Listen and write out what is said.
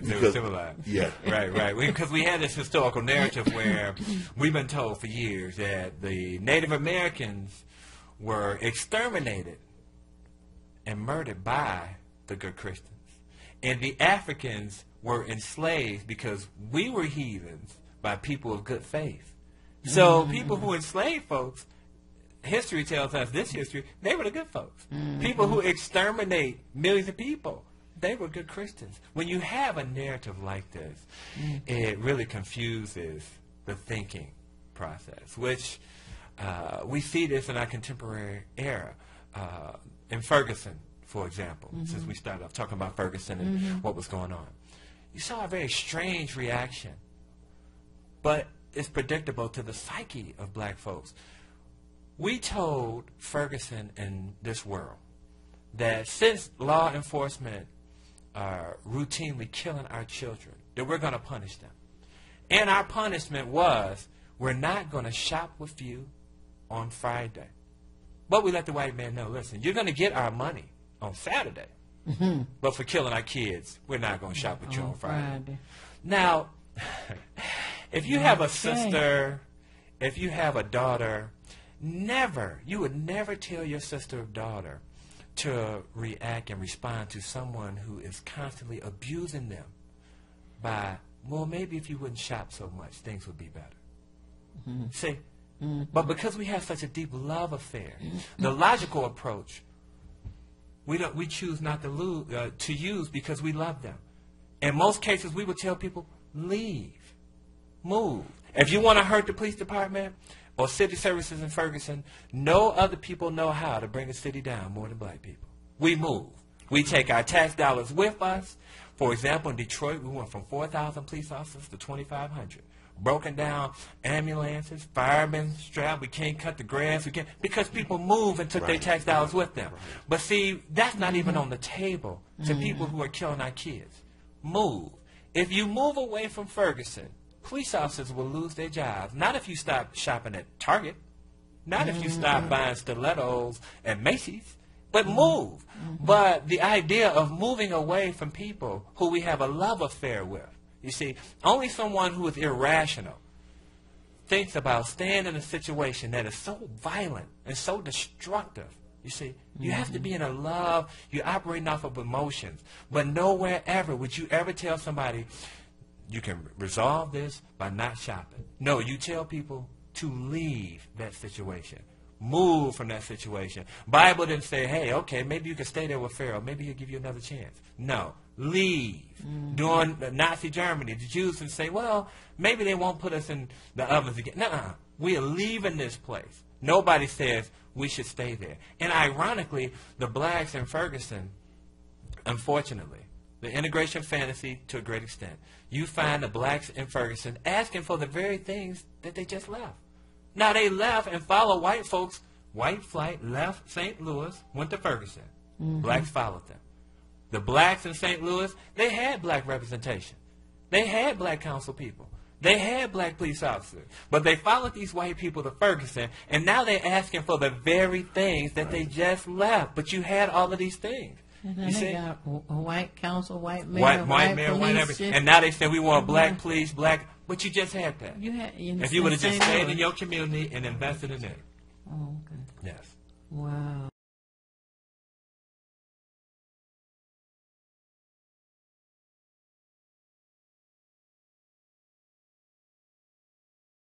They were civilized. Yeah. Right. Because we had this historical narrative where we've been told for years that the Native Americans were exterminated and murdered by the good Christians. And the Africans were enslaved because we were heathens by people of good faith. So people who enslaved folks, history tells us, this history, they were the good folks. People who exterminate millions of people, they were good Christians. When you have a narrative like this, it really confuses the thinking process, which we see this in our contemporary era. In Ferguson, for example, since we started off talking about Ferguson and what was going on, you saw a very strange reaction, but it's predictable to the psyche of black folks. We told Ferguson and this world that since law enforcement are routinely killing our children, that we're going to punish them. And our punishment was, we're not going to shop with you on Friday. But we let the white man know, listen, you're going to get our money on Saturday. But for killing our kids, we're not going to shop with you on Friday. Now, if you have a sister, if you have a daughter, you would never tell your sister or daughter to react and respond to someone who is constantly abusing them by, well, maybe if you wouldn't shop so much, things would be better. See? But because we have such a deep love affair, the logical approach, we choose not to use because we love them. In most cases, we would tell people, leave, move. If you want to hurt the police department or city services in Ferguson, no other people know how to bring a city down more than black people. We move. We take our tax dollars with us. For example, in Detroit, we went from 4,000 police officers to 2,500. Broken down ambulances, firemen strapped, we can't cut the grass, because people move and took their tax dollars with them. But see, that's not even on the table to people who are killing our kids. Move. If you move away from Ferguson, police officers will lose their jobs. Not if you stop shopping at Target. Not if you stop buying stilettos at Macy's. But move. But the idea of moving away from people who we have a love affair with, you see, only someone who is irrational thinks about staying in a situation that is so violent and so destructive. You see, you have to be in a love, you're operating off of emotions. But nowhere ever would you ever tell somebody, you can resolve this by not shopping. No, you tell people to leave that situation. Move from that situation. Bible didn't say, hey, okay, maybe you can stay there with Pharaoh. Maybe he'll give you another chance. No, leave. During Nazi Germany, the Jews would say, well, maybe they won't put us in the ovens again. Nuh-uh. We are leaving this place. Nobody says we should stay there. And ironically, the blacks in Ferguson, unfortunately, the integration fantasy to a great extent, you find the blacks in Ferguson asking for the very things that they just left. Now, they left and followed white folks. White flight left St. Louis, went to Ferguson. Blacks followed them. The blacks in St. Louis, they had black representation. They had black council people. They had black police officers. But they followed these white people to Ferguson, and now they're asking for the very things that they just left. But you had all of these things. And then they got white council, white mayor, white mayor, white everything. And now they say we want black police, black. But you just had that. If you would have just stayed in your community and invested in it. Oh, okay. Yes. Wow.